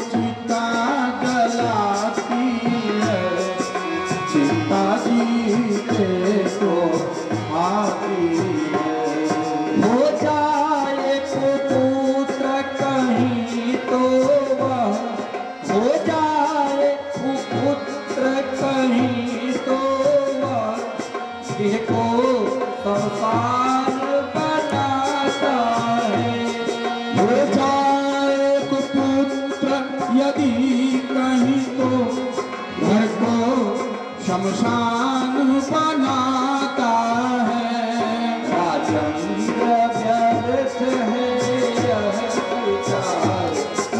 चिता जलाती है, चिता जीते को आती है। हो जाए पुत्र कहीं तो वह, हो जाए पुत्र कहीं तो वह को संसार बनाता है। हो जाए पुत्र यदि कहीं तो घर को शमशान बनाता है। राजन व्यर्थ है यह विचार,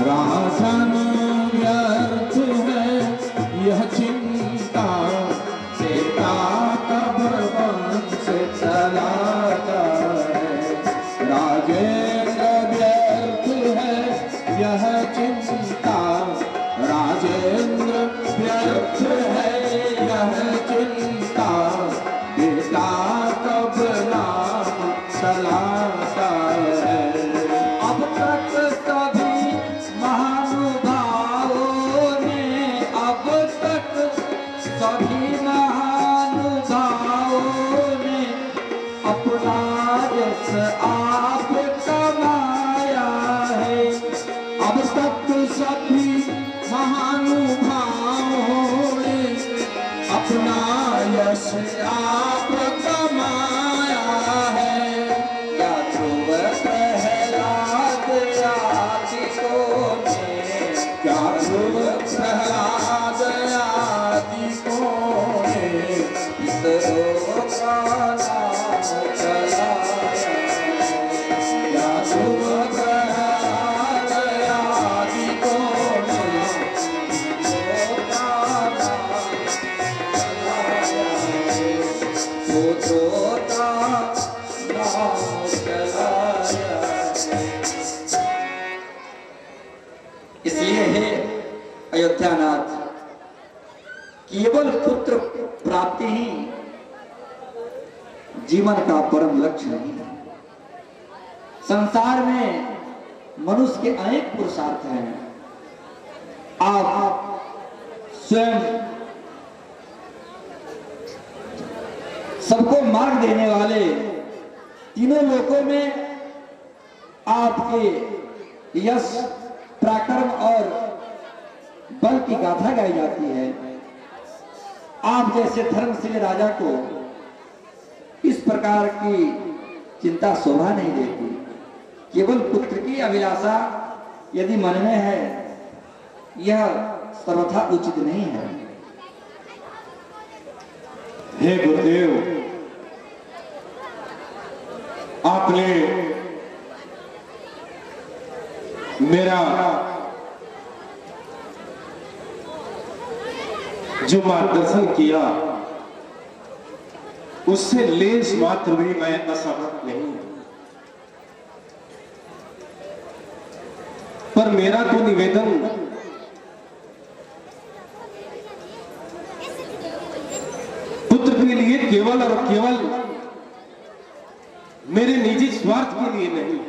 राजन व्यर्थ है यह चिंता, बेटा कब्र वंश चलाता है। राजेंद्र व्यर्थ है यह चिंता, राजेंद्र व्यर्थ है यह चिंता, बेटा कब नाम चलाता है। अब तक सभी महानुभावों ने, अब तक सभी महानुभावों ने अपना यश आप कमाया है। अब तक सभी महानुभावों ने अपना यश आप कमाया है। या ध्रुव प्रहलाद आदिकों ने, क्या ध्रुव प्रहलाद आदिकों ने पितरों का नाम चलाया। या ध्रुव प्रहलाद आदिकों ने पितरों का नाम चलाया, पुत्रों का नाम चलाया। इसलिए है अयोध्यानाथ, केवल पुत्र प्राप्ति ही जीवन का परम लक्ष्य नहीं है। संसार में मनुष्य के अनेक पुरुषार्थ हैं। आप स्वयं सबको मार्ग देने वाले, तीनों लोकों में आपके यश, पराक्रम और बल की गाथा गाई जाती है। आप जैसे धर्मशील राजा को इस प्रकार की चिंता शोभा नहीं देती। केवल पुत्र की अभिलाषा यदि मन में है, यह सर्वथा उचित नहीं है। हे गुरुदेव, आपने मेरा जो मार्गदर्शन किया उससे लेश मात्र भी मैं असहमत नहीं हूं। पर मेरा तो निवेदन पुत्र के लिए केवल और केवल मेरे निजी स्वार्थ के लिए नहीं है।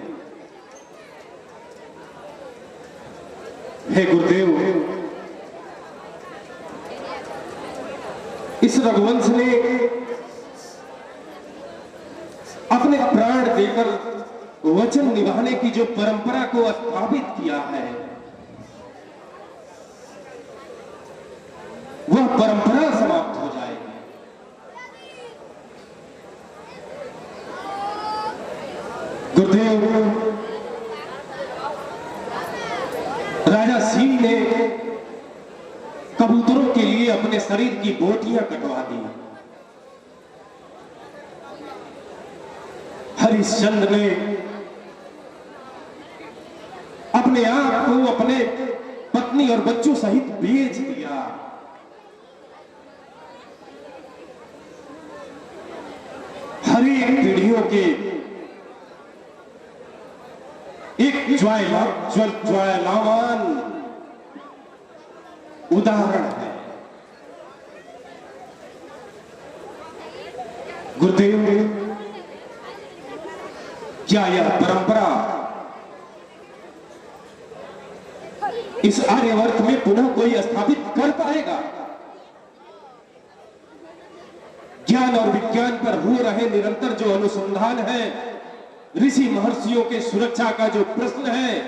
हे गुरुदेव, इस रघुवंश ने अपने प्राण देकर वचन निभाने की जो परंपरा को स्थापित किया है, वह परंपरा समाप्त हो जाएगी। गुरुदेव, राजा सिंह ने कबूतरों के लिए अपने शरीर की बोटियां कटवा दी। हरिश्चंद्र ने अपने आप को अपने पत्नी और बच्चों सहित बेच दिया। हर एक पीढ़ियों के एक ज्वालावान उदाहरण है। गुरुदेव, क्या यह परंपरा इस आर्यवर्त में पुनः कोई स्थापित कर पाएगा? ज्ञान और विज्ञान पर हो रहे निरंतर जो अनुसंधान है, ऋषि महर्षियों के सुरक्षा का जो प्रश्न है,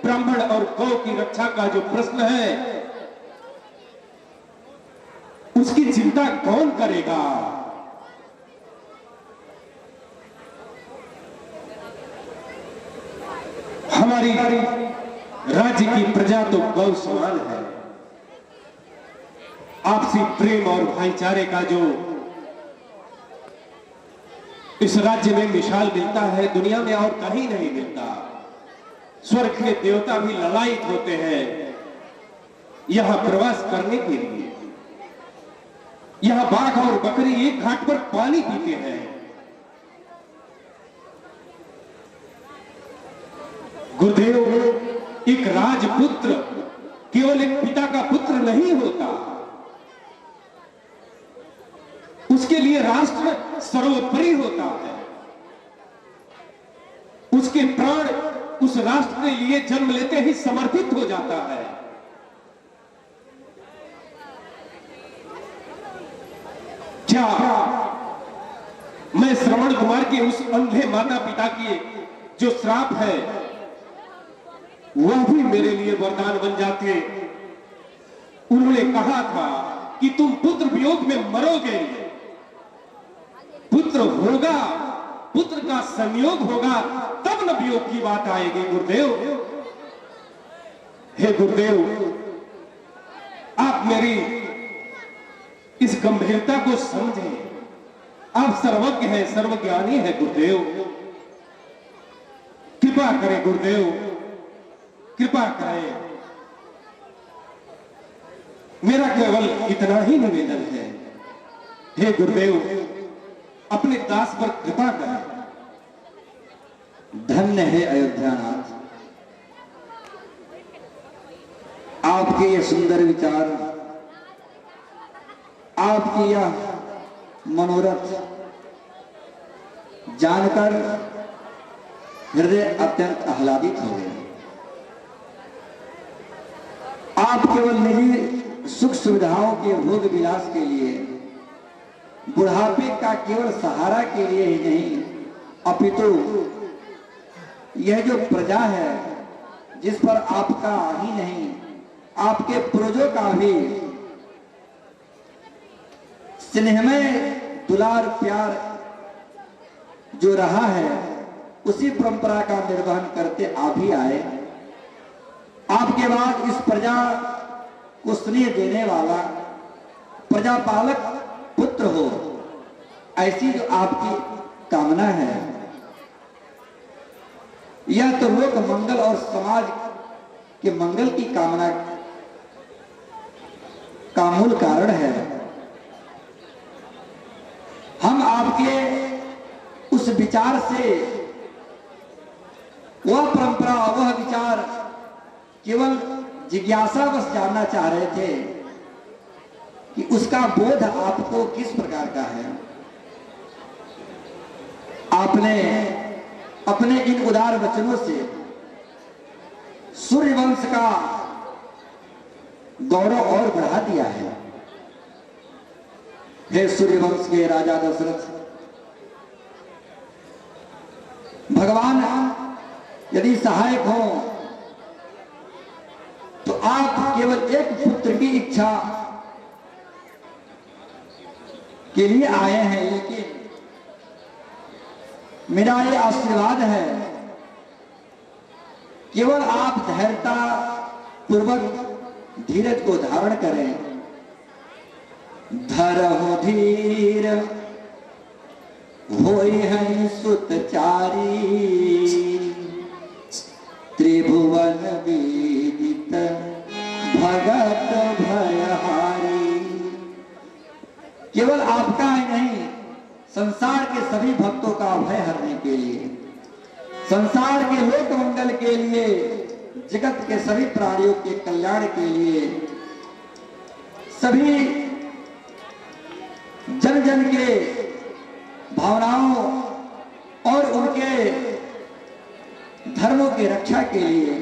ब्राह्मण और गौ की रक्षा का जो प्रश्न है, उसकी चिंता कौन करेगा? हमारी राज्य की प्रजा तो गौ समान है। आपसी प्रेम और भाईचारे का जो इस राज्य में मिसाल मिलता है, दुनिया में और कहीं नहीं मिलता। स्वर्ग के देवता भी ललायित होते हैं यहां प्रवास करने के लिए। यहां बाघ और बकरी एक घाट पर पानी पीते हैं। गुरुदेव, एक राजपुत्र केवल एक पिता का पुत्र नहीं होता, उसके लिए राष्ट्र सर्वोपरि होता है। उसके प्राण उस राष्ट्र के लिए जन्म लेते ही समर्पित हो जाता है। क्या मैं श्रवण कुमार के उस अंधे माता पिता की जो श्राप है, वह भी मेरे लिए वरदान बन जाते? उन्होंने कहा था कि तुम पुत्र वियोग में मरोगे, पुत्र होगा, पुत्र का संयोग होगा, तब न वियोग की बात आएगी। गुरुदेव, हे गुरुदेव, आप मेरी इस गंभीरता को समझें। आप सर्वज्ञ हैं, सर्वज्ञानी है गुरुदेव। कृपा करें गुरुदेव, कृपा करें। मेरा केवल इतना ही निवेदन है, हे गुरुदेव, अपने दास पर कृपा करें। धन्य है अयोध्यानाथ, आपके ये सुंदर विचार, आपकी यह मनोरथ जानकर हृदय अत्यंत आह्लादित हो गया। आप केवल निजी सुख सुविधाओं के भोग विलास के लिए, बुढ़ापे का केवल सहारा के लिए ही नहीं, अपितु यह जो प्रजा है जिस पर आपका ही नहीं, आपके पूर्वजों का भी स्नेहमय दुलार प्यार जो रहा है, उसी परंपरा का निर्वहन करते आप ही आए। आपके बाद इस प्रजा को स्नेह देने वाला प्रजापालक पुत्र हो, ऐसी जो आपकी कामना है, यह तो लोक मंगल और समाज के मंगल की कामना का मूल कारण है। हम आपके उस विचार से, वह परंपरा, वह विचार केवल जिज्ञासावश जानना चाह रहे थे कि उसका बोध आपको किस प्रकार का है। आपने अपने इन उदार वचनों से सूर्यवंश का गौरव और बढ़ा दिया है। हे सूर्यवंश के राजा दशरथ, भगवान यदि सहायक हो तो आप केवल एक पुत्र की इच्छा के लिए आए हैं, लेकिन मेरा ये आशीर्वाद है, केवल आप धैर्यता पूर्वक धीरज को धारण करें। धरहु धीर होई है सुतचारी, त्रिभुवन विदित भगत भयहारी। केवल आपका ही नहीं, संसार के सभी भक्तों का भय हरने के लिए, संसार के लोक मंगल के लिए, जगत के सभी प्राणियों के कल्याण के लिए, सभी जन जन के भावनाओं और उनके धर्मों की रक्षा के लिए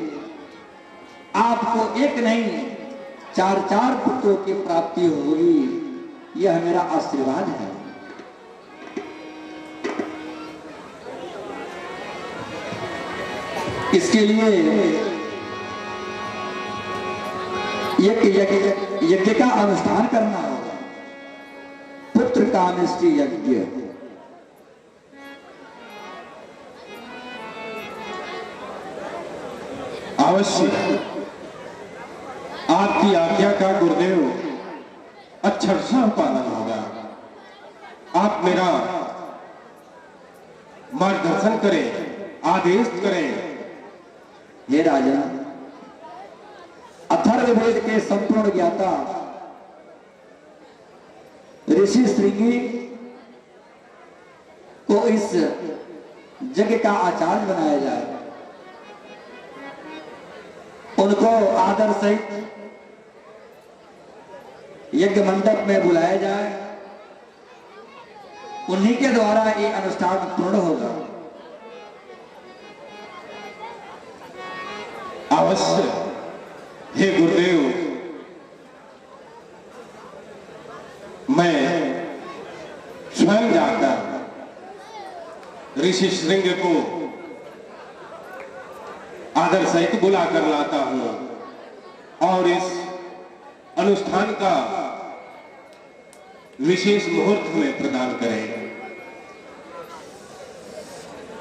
आपको एक नहीं 4 पुत्रों की प्राप्ति होगी, यह मेरा आशीर्वाद है। इसके लिए यज्ञ का अनुष्ठान करना होगा, पुत्र कामेष्टि यज्ञ। अवश्य आपकी आज्ञा का गुरुदेव अक्षरशः पालन होगा। आप मेरा मार्गदर्शन करें, आदेश करें। हे राजा, अथर्ववेद के संपूर्ण ज्ञाता ऋषि श्रृंगी को इस यज्ञ का आचार्य बनाया जाए, उनको आदर सहित यज्ञ मंडप में बुलाया जाए, उन्हीं के द्वारा ये अनुष्ठान पूर्ण होगा। अवश्य हे गुरुदेव, मैं स्वयं जाकर ऋषि श्रृंग को आदर सहित बुलाकर लाता हूं और इस अनुष्ठान का विशेष मुहूर्त में प्रदान करें।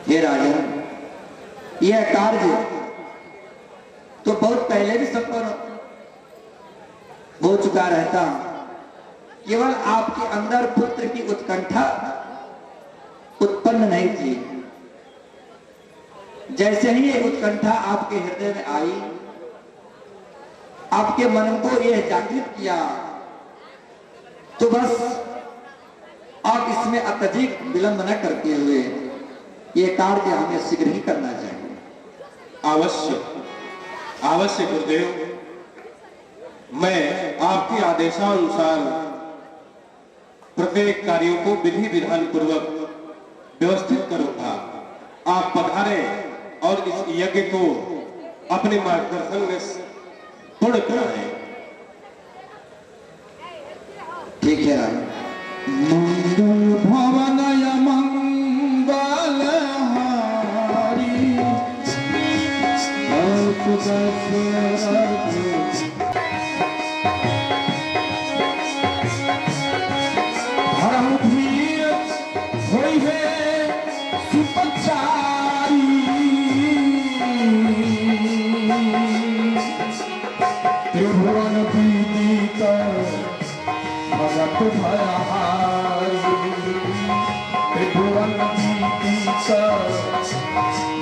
हे राजा, यह कार्य तो बहुत पहले भी संपन्न हो चुका रहता, केवल आपके अंदर पुत्र की उत्कंठा उत्पन्न नहीं थी। जैसे ही ये उत्कंठा आपके हृदय में आई, आपके मन को यह जागृत किया, तो बस आप इसमें अत्यधिक विलंब न करते हुए ये कार्य हमें शीघ्र ही करना चाहिए। अवश्य अवश्य गुरुदेव, मैं आपके आदेशानुसार प्रत्येक कार्यों को विधि विधान पूर्वक व्यवस्थित करूंगा। आप पधारे और इस यज्ञ को अपने मार्गदर्शन में पूर्ण कराएं। ठीक है राजा। मंगल भवनय मंगल हारी धर्म धीर होई है सुपचारी, त्रिभुवन पीड़ित भगत भयहारी, त्रिभुवन पीड़ित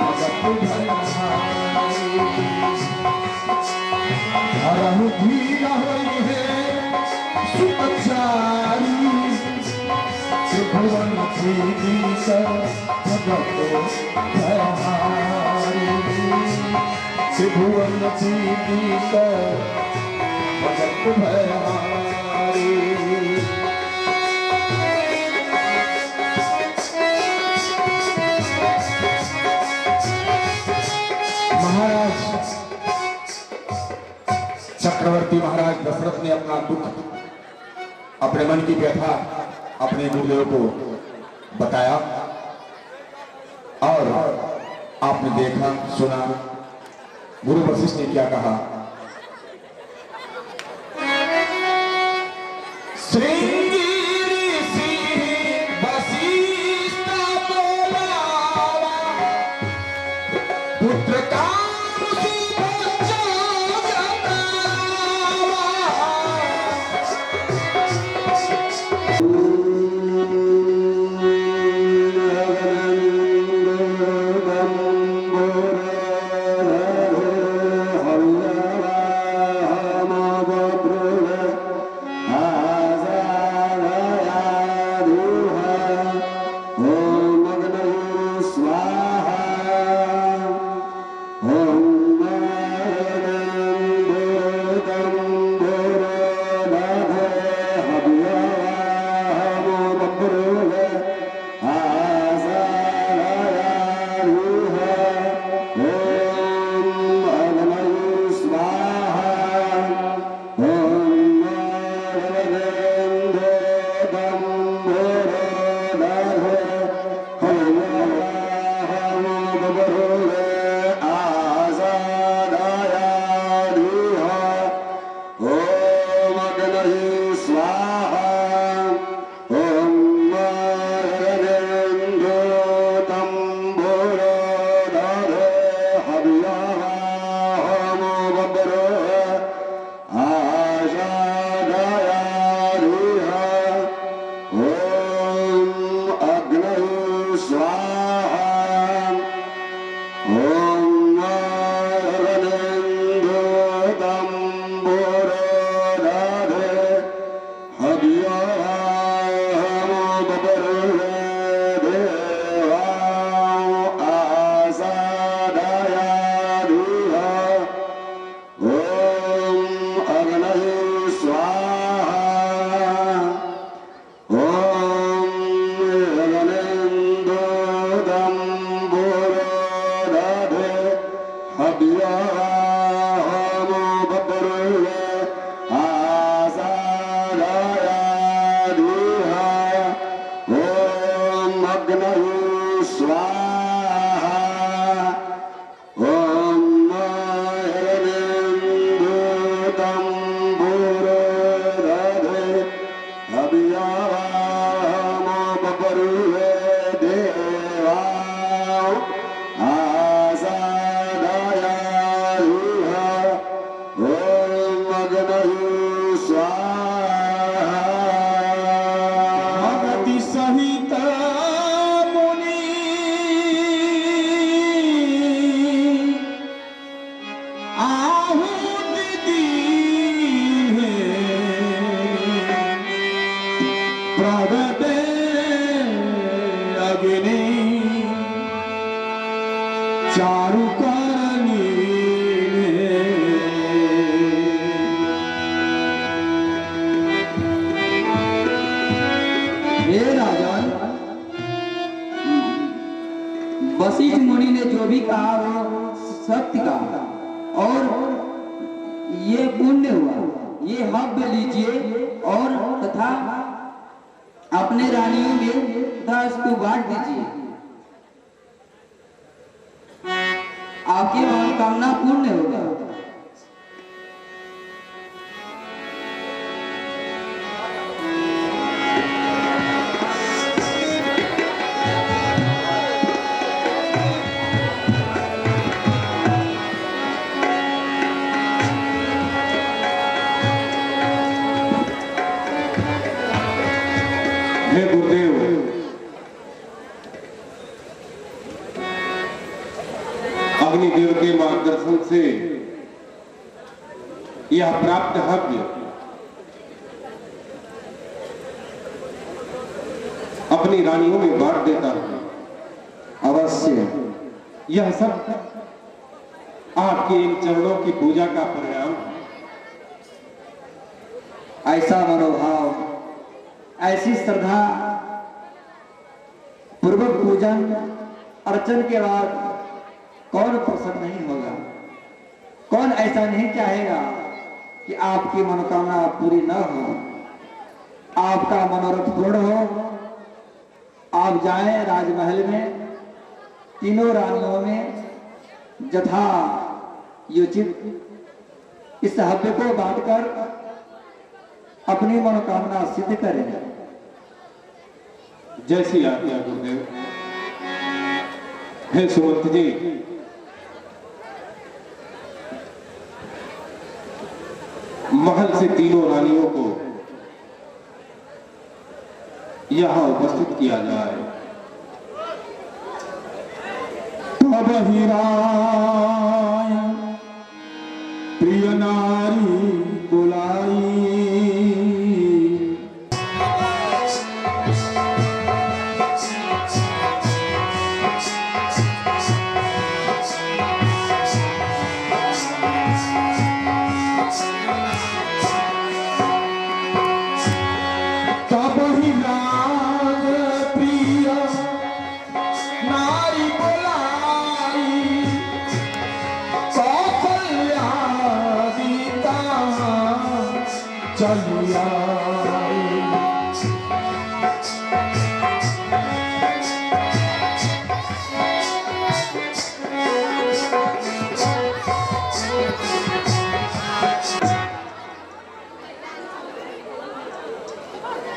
भगत भयहारी, धर्म धीर होई है सुपचारी, त्रिभुवन पीड़ित भगत भयहारी, त्रिभुवन पीड़ित भगत भयहारी। महाराज चक्रवर्ती महाराज दशरथ ने अपना दुख, अपने मन की व्यथा अपने गुरुदेव को बताया और आपने देखा सुना गुरु वशिष्ठ ने क्या कहा। पुत्र का अग्नये स्वाहा। भगति सहित मुनि आहुति दीन्हे, प्रगटे अग्नि चारु करनी। हे राजन, वशिष्ठ मुनि ने जो भी कहा वो सत्य कहा और ये पुण्य हुआ। ये हव्य लीजिए और तथा अपने रानियों में तथा इसको बांट दीजिए, आपकी मनोकामना पूर्ण होगा। हे गुरुदेव, अग्निदेव के मार्गदर्शन से यह प्राप्त हव्य अपनी रानियों में बांट देता हूं। अवश्य यह सब आपके इन चरणों की पूजा का परिणाम है। ऐसा मनोभाव, ऐसी श्रद्धा पूर्वक पूजन अर्चन के बाद कौन प्रसन्न नहीं होगा? कौन ऐसा नहीं चाहेगा कि आपकी मनोकामना पूरी न हो, आपका मनोरथ पूर्ण हो, आप जाएं राजमहल में, तीनों रानियों में यथा योचित इस हव्य को बांटकर अपनी मनोकामना सिद्ध करें। जैसी आज्ञा गुरुदेव। हे सुमंत जी, महल से तीनों रानियों को यहां उपस्थित किया जाए। तब ही राय प्रिय नारी बुलाई, तब ही राज प्रिय नारी बुलाई, कौशल्या सीता चली आई।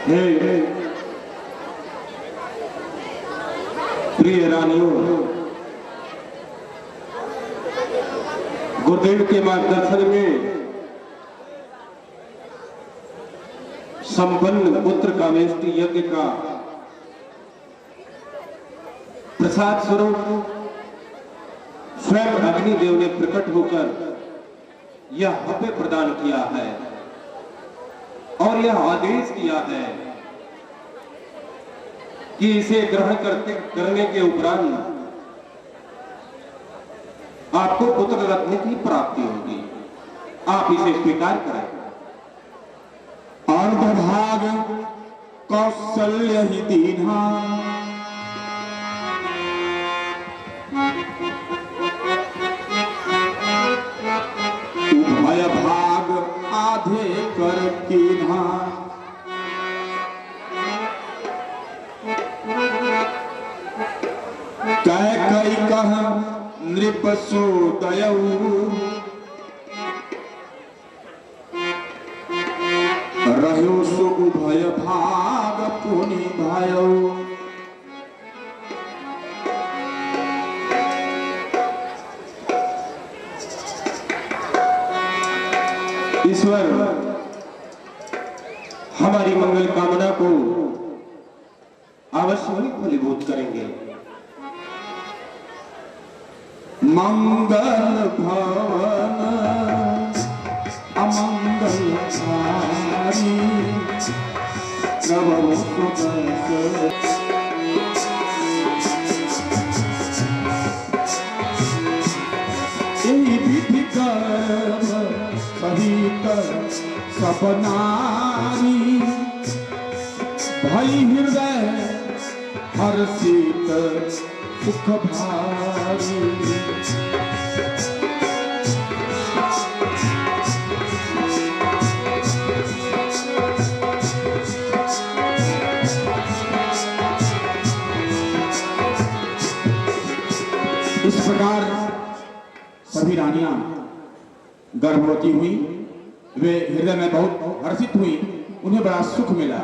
हे प्रिय रानियों, गुरुदेव के मार्गदर्शन में संपन्न पुत्र कामेष्टि यज्ञ का प्रसाद स्वरूप स्वयं अग्निदेव ने प्रकट होकर यह हव्य प्रदान किया है और यह आदेश किया है कि इसे ग्रहण करने के उपरांत आपको पुत्र रत्न की प्राप्ति होगी। आप इसे स्वीकार करें। अर्धभाग कौशल्य ही दीन्हा, उभय भाग आधे कर कीन्हा। कै कई कह नृप सो दयऊ, रहो सो उभय भाग पुनि भयऊ। ईश्वर हमारी मंगल कामना को अवश्य ही फलीभूत करेंगे। मंगल भवन अमंगलकारी प्रभु विधि कर सहित सपनारी भई हृदय हर्षित सुख भारी। इस प्रकार सभी रानियां गर्भवती हुई, वे हृदय में बहुत हर्षित हुई, उन्हें बड़ा सुख मिला।